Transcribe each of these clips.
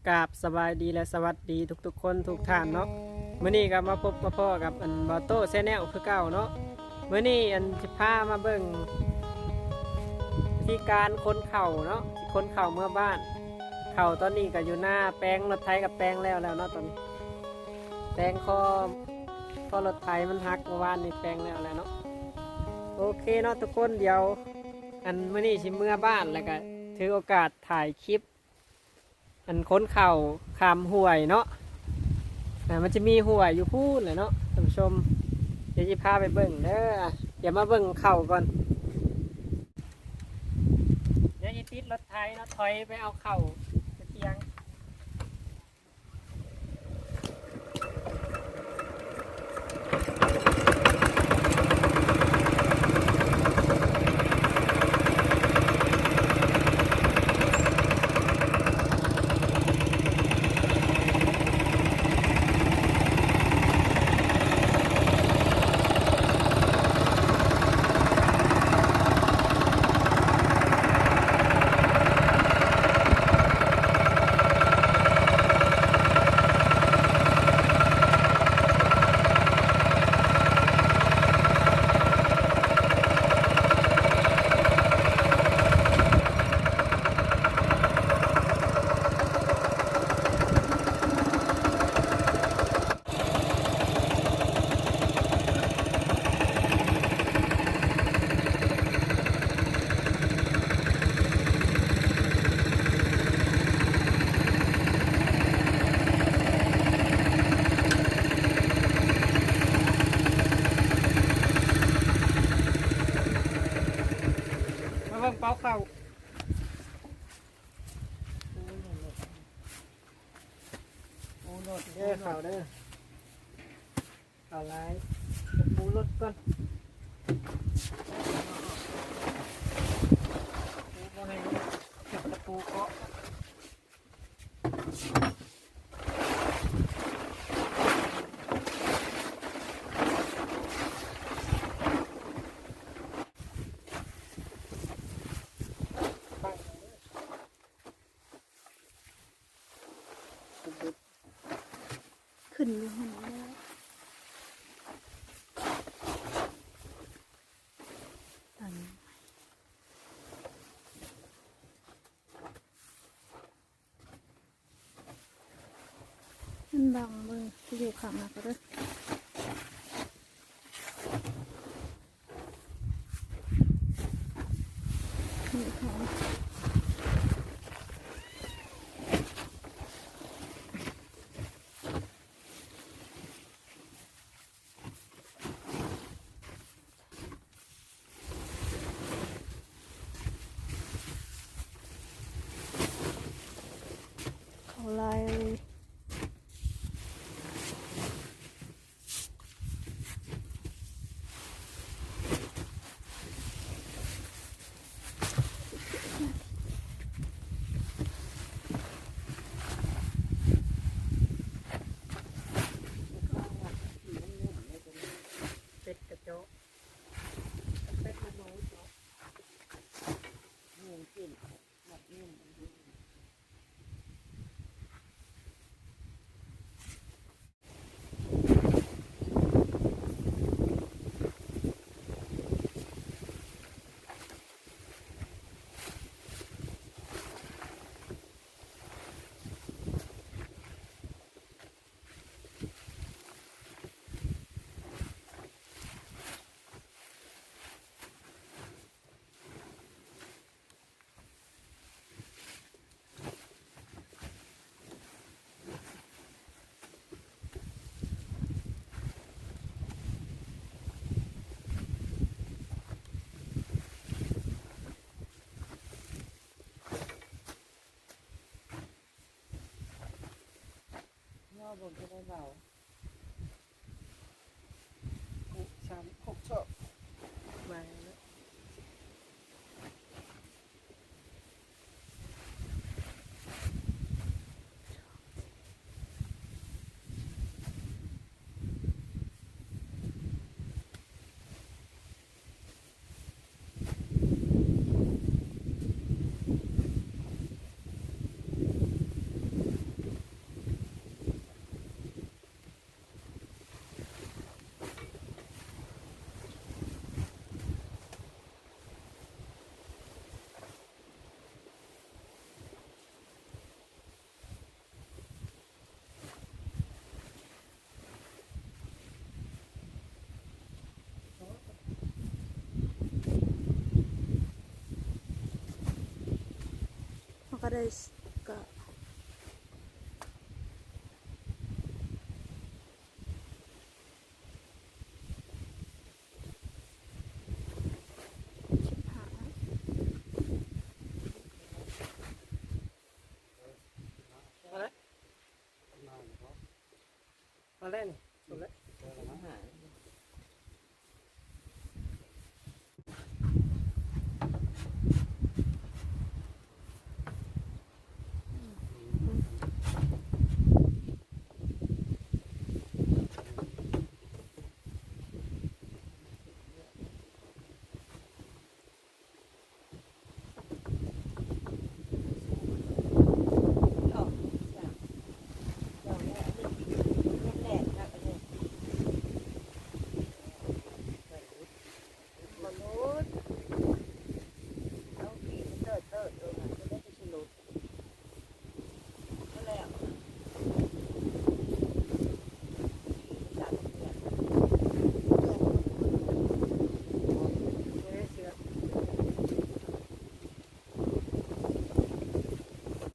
กราบสบายดีและสวัสดีทุกๆคนทุกท่านเนาะมื้อนี้ก็มาพบมาพ่อกับอันบอโต้แชนแนลคือเก่าเนาะมื้อนี้อันสิพามาเบิ่งวิธีการค้นเข่าเนาะค้นเข่าเมื่อบ้านเข่าตอนนี้ก็อยู่หน้าแปลงรถไถกับแปลงแล้วเนาะตอนนี้แปลงคอรถไถมันหักเมื่อวานนี่แปลงแล้วเนาะโอเคเนาะทุกคนเดี๋ยวอันมื้อนี้สิเมื่อบ้านแล้วก็ถือโอกาสถ่ายคลิปอันค้นเข่าคำห่วยเนาะมันจะมีห่วยอยู่พูดเลยเนาะท่านผู้ชมเดี๋ยวจะพาไปเบิ่งเด้อเดี๋ยวมาเบิ่งเข่าก่อนเดี๋ยวจะติดรถไถเนาะถอยไปเอาเข่าไปเตียงมาเบิ่งเป้าเข่าเด้อเข่าเด้อเข่าลายจะปูรถก่อนปูให้เก็บตะปูเกาะขึ้นอยู่หันแล้วตอนนี้มันบังเบิ่งที่อยู่ข้างหน้าก็ได้นี่ค่ะเขาลายเป็ดกระโจกเป็ดมันน้อยเนาะบนจะได้เบาช้ำหกชอบมาแล้ว ได้ก็มาเล่นสุดเลย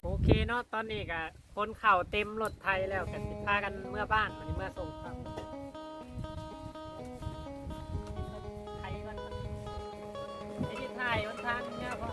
โอเคเนาะตอนนี้ก็คนเข่าเต็มรถไทยแล้วกันพากันเมื่อบ้านวันนี้เมื่อส่งครับไทยก่อนไอ้ที่ไทยวันทางเนี่ยพ่อ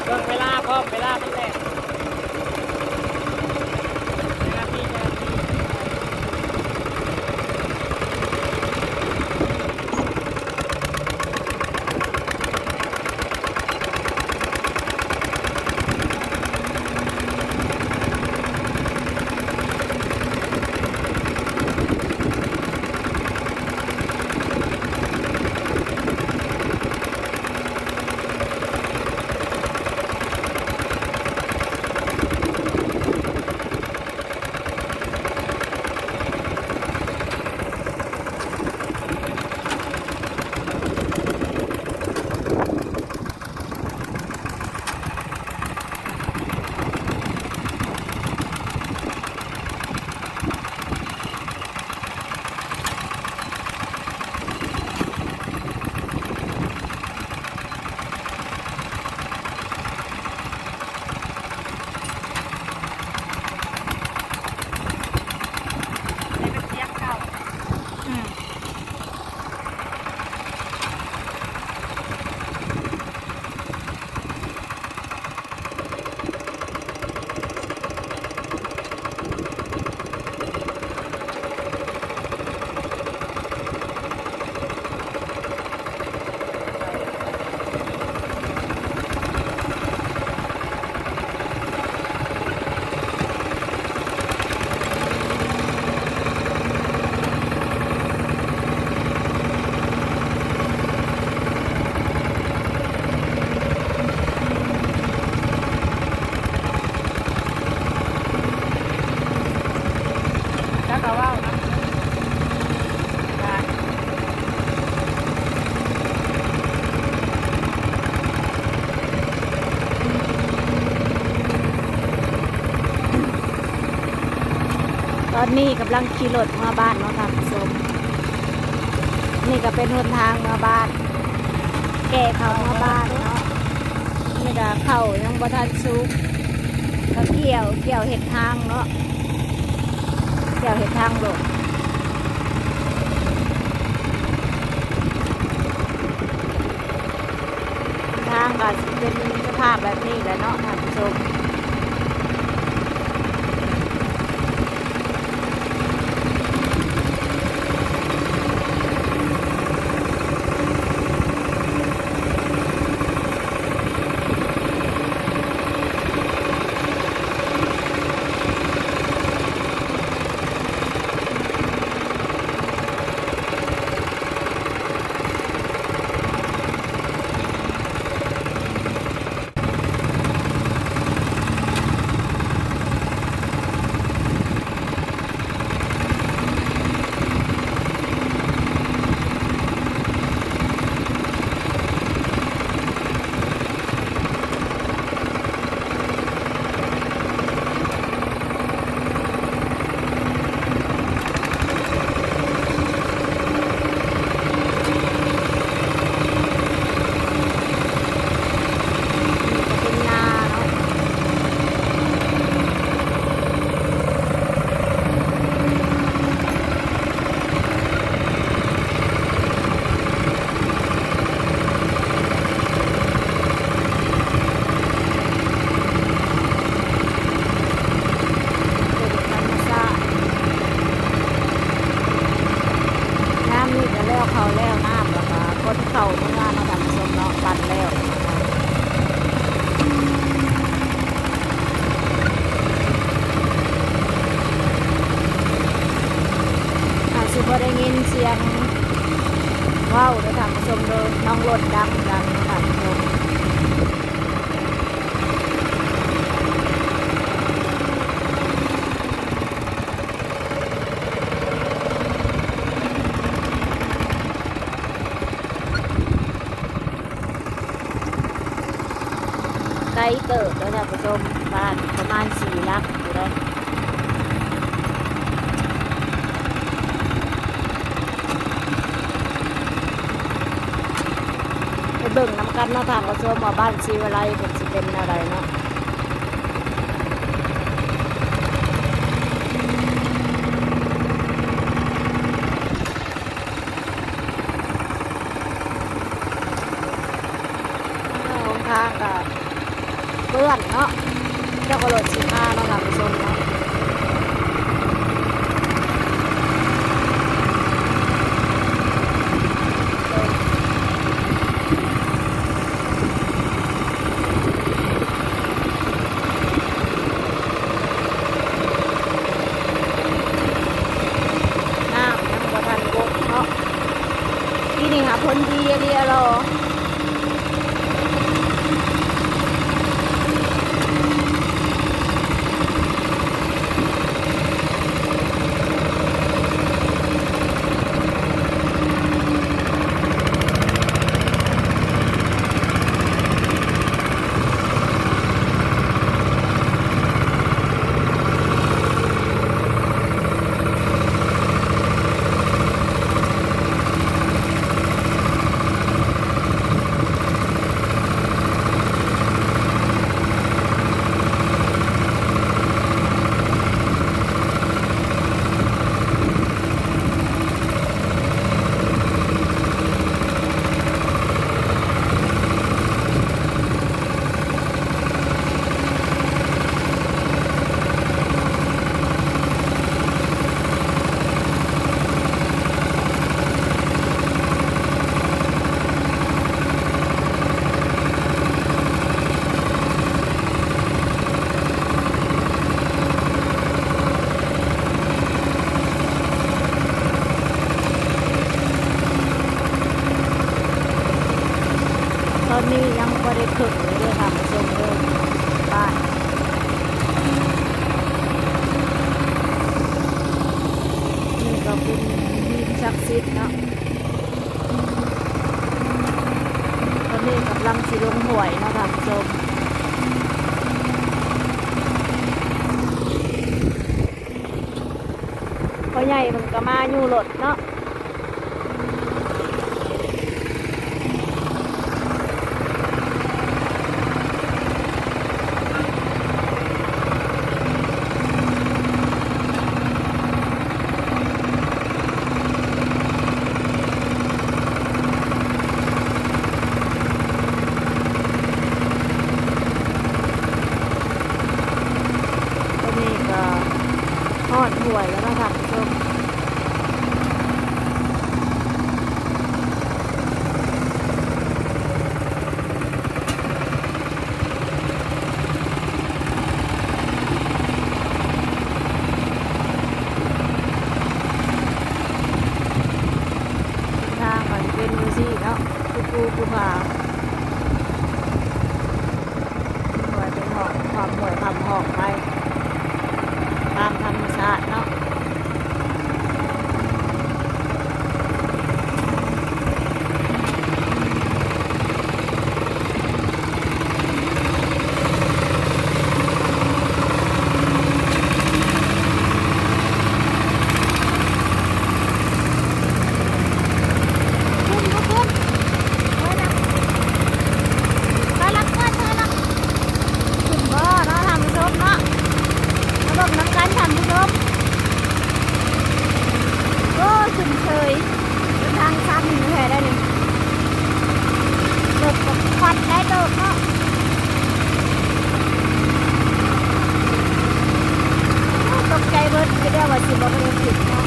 เบิ่งเวลาพร้อมเวลาตั้งแต่นาทีนาทีแล้วก็ว่าวนะได้ ตอนนี้กำลังขี่รถมาบ้านเนาะท่านผู้ชมนี่ก็เป็นหนทางมาบ้าน แก่เขามาบ้านเนาะนี่ก็เข้ายังบ่ทันสุกก็เกี่ยวเห็ดทางเนาะเกี่ยวเห็ดทางโลด ก็สิเป็นสภาพแบบนี้แหละเนาะท่านผู้ชมเป็นนาเนาะเป็นธรรมชาติน้ำนี่ก็แล้วเขาแล้วน้ำแล้วก็ก้นเข่าเมื่อวานเราทำสมเนาะปั่นแล้วอาจสิบ่ได้ยินเสียงว้าวได้ทำสมโดยน้องรถดังดังทำสมไกลเติบแล้วท่านผู้ชมบ้านประมาณ4 ลักอยู่ได้ไปเบิ่งน้ำกันเนาะท่านผู้ชมว่าบ้านชีวไลเป็นสิเป็นอะไรเนาะหนทางก็เปื้อนเนาะเจ้าก็รถสิมาเนาะท่านผู้ชมเนาะน้ำยังบ่ทันบกเนาะที่นี่ค่ะพ้นดีเรียรอตอนนี้ยังบ่ได้ถึงเลยค่ะผู้ชมเลยบ้านนี่ก็เป็นดินศักดิ์สิทธิ์เนาะตอนนี้กำลังสิลงหวยเนาะค่ะผู้ชมพ่อใหญ่มันก็มาอยู่รถเนาะ ห่วยแล้วนะคะผู้ชมทางมันเป็นมือซี่เนาะกูพาห่วยเป็นหอกความห่วยความหอกไปตามธรรมชาติเนาะขึ้นบ่เนาะท่านผู้ชมเนาะมาเบิ่งน้ำกันท่านผู้ชมโอ้ขึ้นเฉยเป็นทางชันแท้ได้นี่รถกับควันได้เติบเนาะตกใจเบิดก็ได้ว่าสิบ่เป็นผิดเนาะ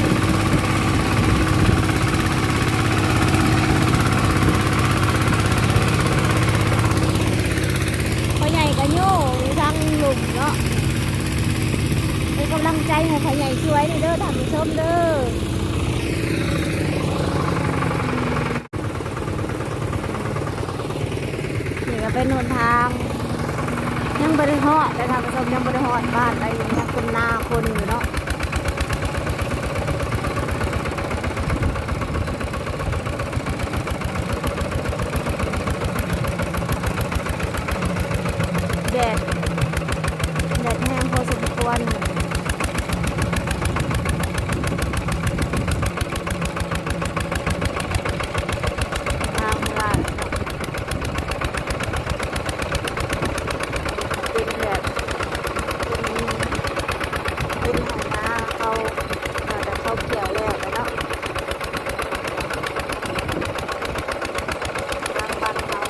พ่อใหญ่ก็โย่อยู่ทางหลุมเนาะเป็นกำลังใจให้พ่อใหญ่ช่วยเด้อท่านผู้ชมเด้อนี่ก็เป็นหนทางยังบริหอดแต่ท่านผู้ชมยังบริหอดบ้านไปยังเป็นนาคนอยู่เนาะแดดแห้งพอสมควรทางลาดเป็นแบบเป็นหัวหน้าเขาแต่เขาเกี่ยวแล้วเนาะทางบ้านเขา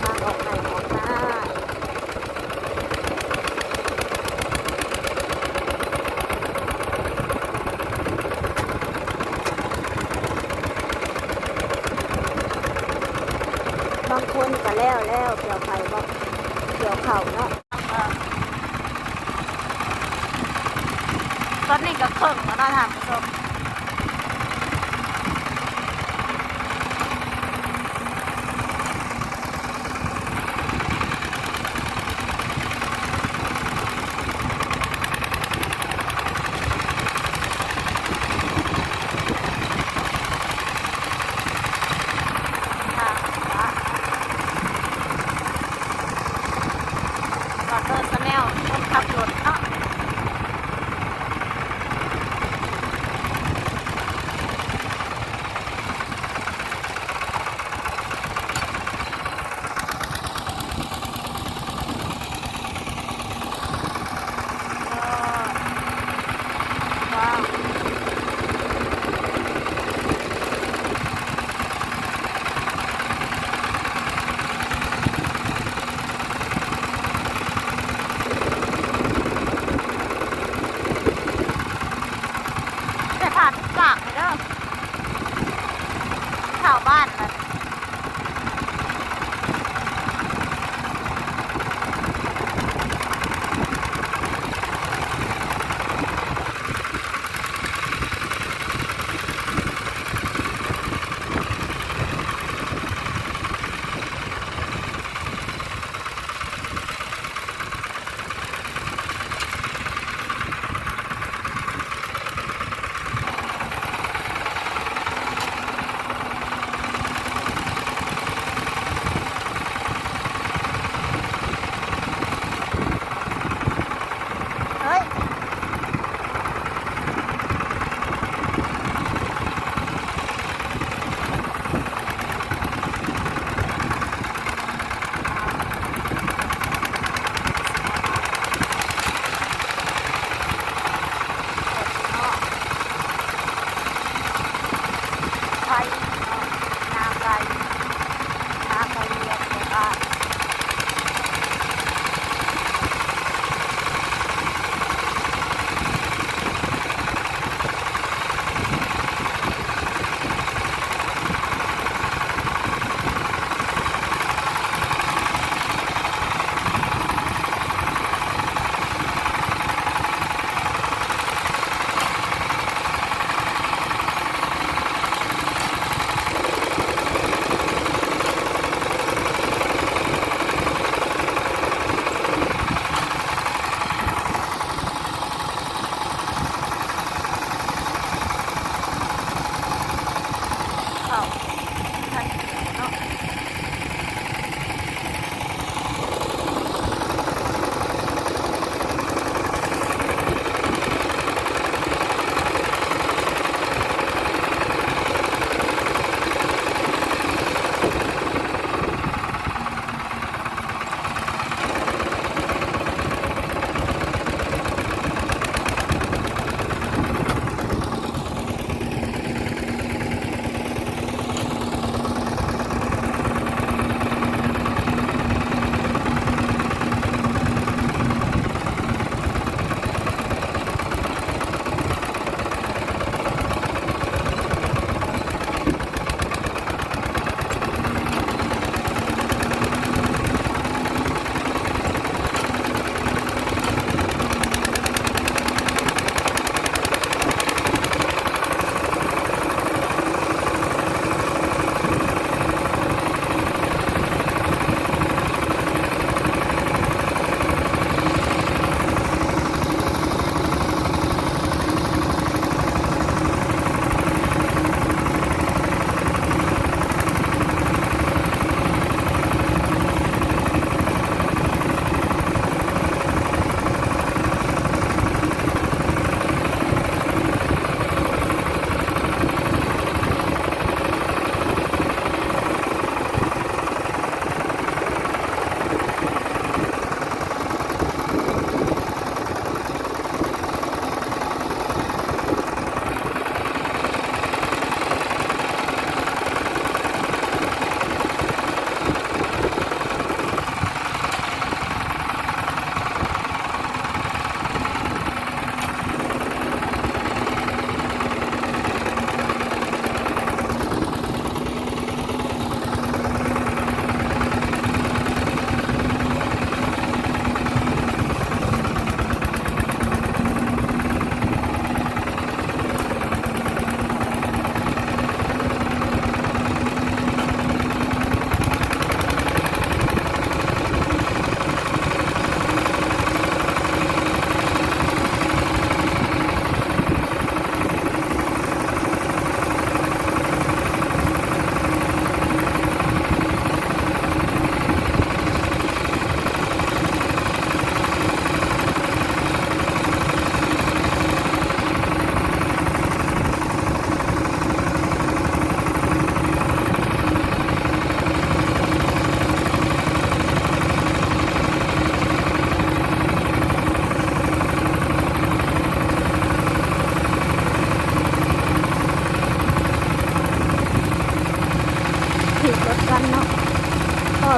ทางออกไหนออกหน้า บางคนก็แล้วเกี่ยวไข่บ่เกี่ยวเข่าเนาะตอนนี้ก็เครื่องแล้วนะท่านผู้ชมก่อนเดินสแนลต้องขับรถเนาะว้าว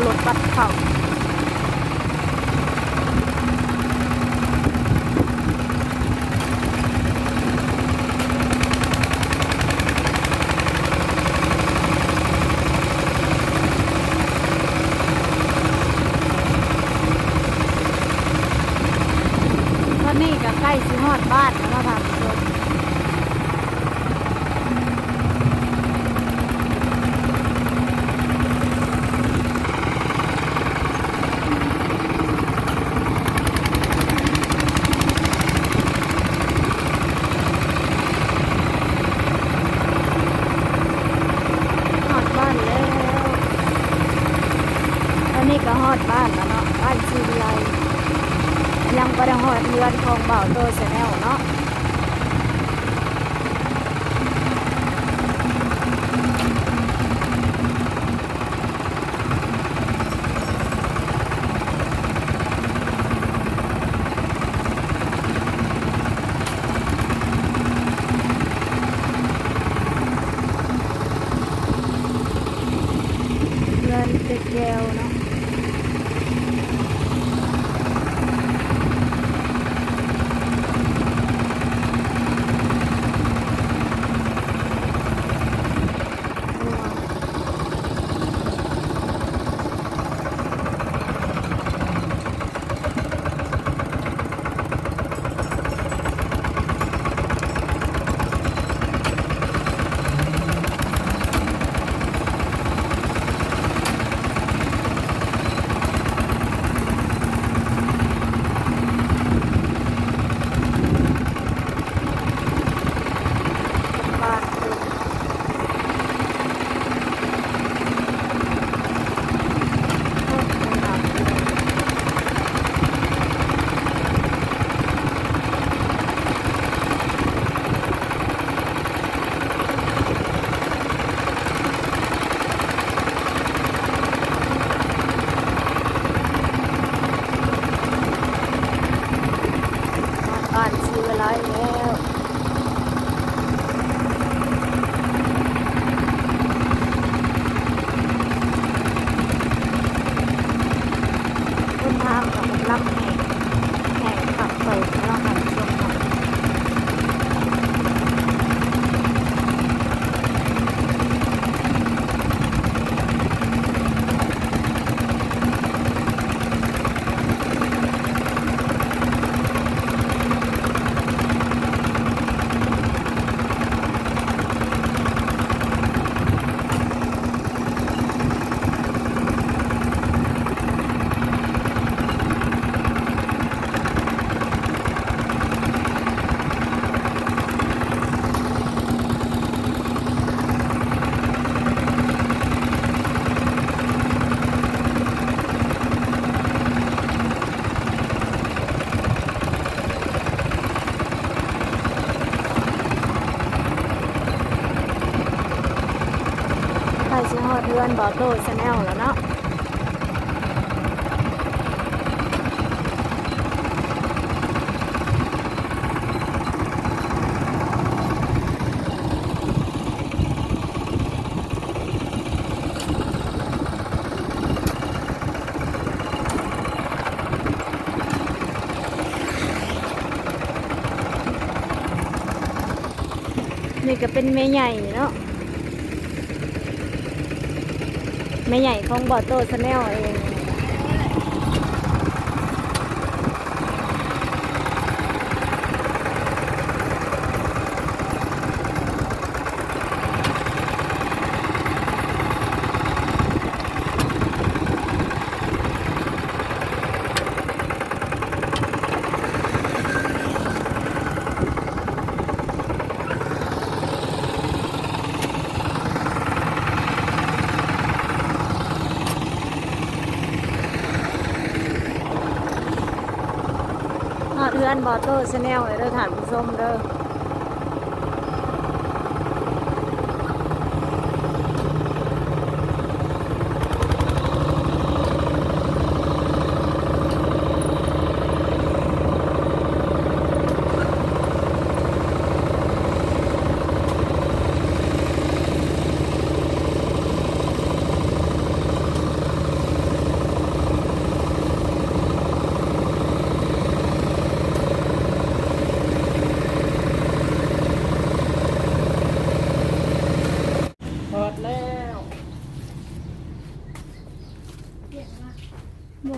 รถบัสเขาตอนนี้ก็ใกล้สิฮอดบ้านแล้วค่ะท่านผู้ชมฮอดบ้านแล้วตอนนี้ก็ฮอดบ้านแล้วเนาะบ้านชีวิไลยังบ่ได้ฮอดเรือนของเบาโตชาแนลเนาะเรือนตึกแก้วเนาะบ้านตึกโคตรหนักเลยบ้านซื้ออะไรแล้วต้นทางของกำลังแห่ขับไปแล้วค่ะช่วงนี้ใกล้สิฮอดเรือนบ่อโตชาแนลแล้วเนาะนี่ก็เป็นแม่ใหญ่เนาะแม่ใหญ่ของบ่อโตชาแนลเอง ฮอดเรือนบ่อโตชาแนลเด้อท่านผู้ชมเด้อ บ่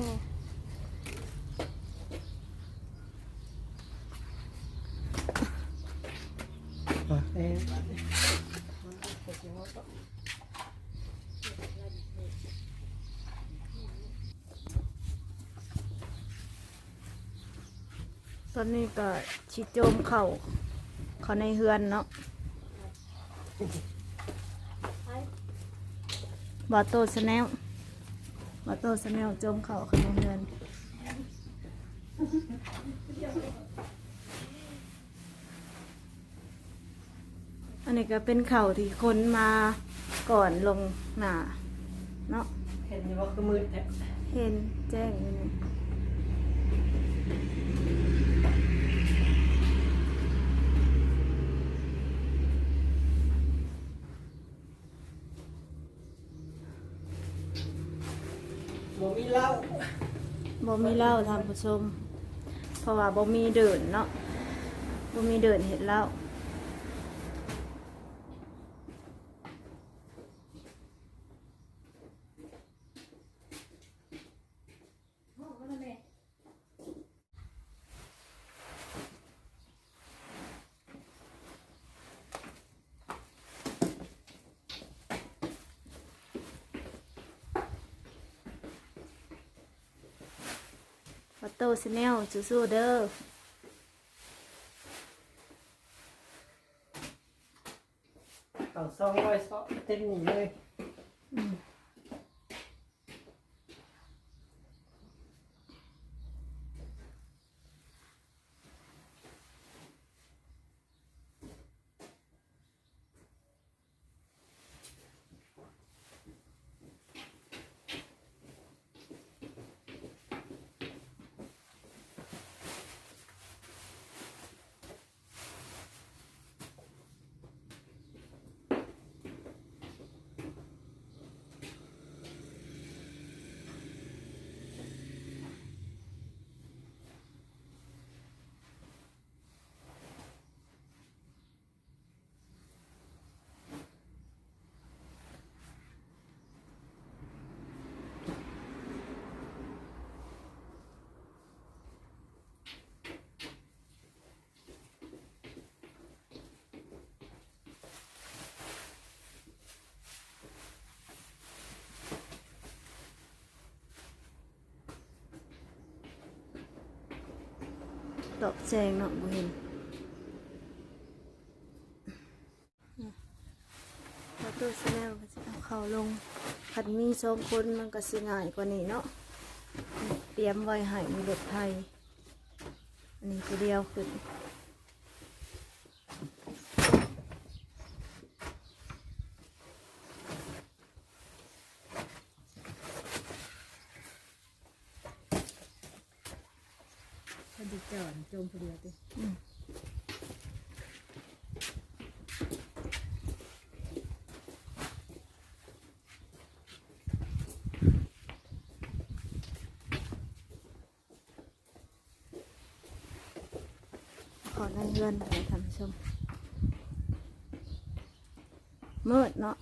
ตอนนี้ก็ชิโจมเข่าเขาในเฮือนเนาะบาโต้สแนลบาโต้สแนลโจมเข่าเขาในเฮือน อันนี้ก็เป็นเข่าที่คนมาก่อนลงหนาเนาะ เห็นอยู่ว่าคือมืดแท้ เห็นแจ้งอยู่นี่ บ่มีเหล้า บ่มีเหล้าท่านผู้ชมเพราะว่าบ่มีเดินเนาะบ่มีเดินเห็นเหล้าวัตโต้ชาแนลสู้ๆเด้อ เขา200ซอกเต็มนี่เลย ดอกแจงเนาะบ่เห็นวัตโต้ชาแนลก็จะเอาเข้าลงคันมี2คนมันก็สิง่ายกว่านี้เนาะเตรียมไว้ให้มีรถไทยอันนี้ตัวเดียวขึ้น คนจะจอดจมผู้เดียวติ ขอในเรือนไปท่านผู้ชมมืดเนาะ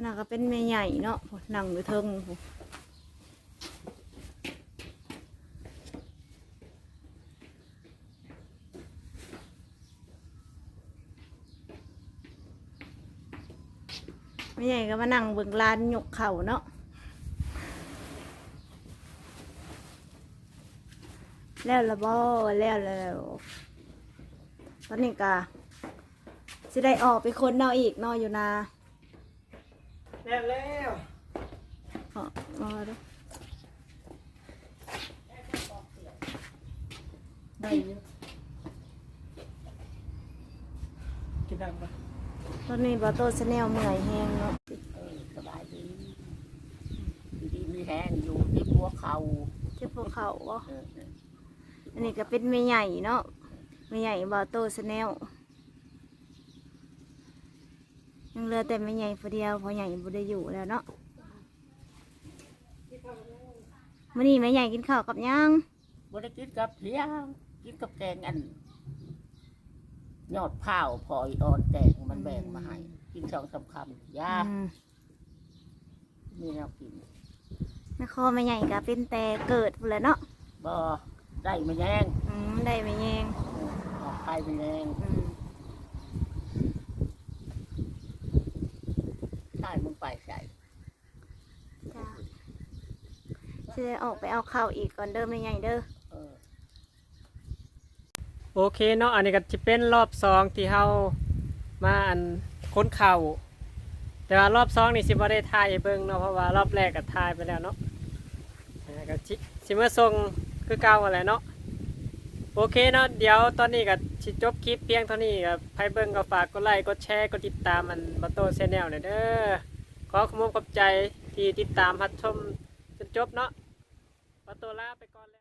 น่าก็เป็นแม่ใหญ่เนาะนั่งอยู่เทิงแม่ใหญ่ก็มานั่งเบิ่งลานหยกเข่าเนาะแล้วละบ่แล้วตอนนี้ก็จะได้ออกไปคนเนาะอีกเนาะอยู่นา แล้ว อ๋อมาดู ได้อยู่กินได้ปะ ตอนนี้บอโต้ชาแนลเมื่อยแห้งเนาะ สบายดีดีมีแห้งอยู่ที่หัวเขา เจ็บหัวเข่าบ่ เออ อันนี้ก็เป็นแม่ใหญ่เนาะแม่ใหญ่บอโต้ชาแนลยังเหลือแต่แม่ใหญ่ผู้เดียวเพอใหญ่บ่ได้อยู่แล้วเนาะมื้อนี้แม่ใหญ่กินข้าวกับหยัง บริกินกับเพียงกินกับแกงอัน ยอดข้าวพออีออนแตกมันแบ่งมาให้กิน2-3 คำยา อืม มีแนวกิน แม่คอแม่ใหญ่ก็เป็นแต่เกิดพู้นแหล้วเนาะ บ่ได้มาแย่ง ได้แม่แยง ออกไปมาแย่ง อืม ใช่มึงไปใส่ จ้าสิได้ออกไปเอาข้าวอีกก่อนเด้อแม่ใหญ่เด้อ เออ โอเคเนาะอันนี้ก็จะเป็นรอบสองที่เฮามาอันค้นเข่าแต่ว่ารอบสองนี่สิบ่ได้ถ่ายให้เบิ่งเนาะเพราะว่ารอบแรกก็ถ่ายไปแล้วเนาะก็สิมาส่งคือเก่าอะไรเนาะโอเคเนาะเดี๋ยวตอนนี้ก็สิจบคลิปเพียงเท่านี้ก็ใครเบิ่งก็ฝากกดไลค์กดแชร์กดติดตามมันบัตโต้แชนแนลหน่อยเด้อขอขอบคุณขอบใจที่ติดตามรับชมจนจบเนาะบัตโต้ลาไปก่อนแล้ว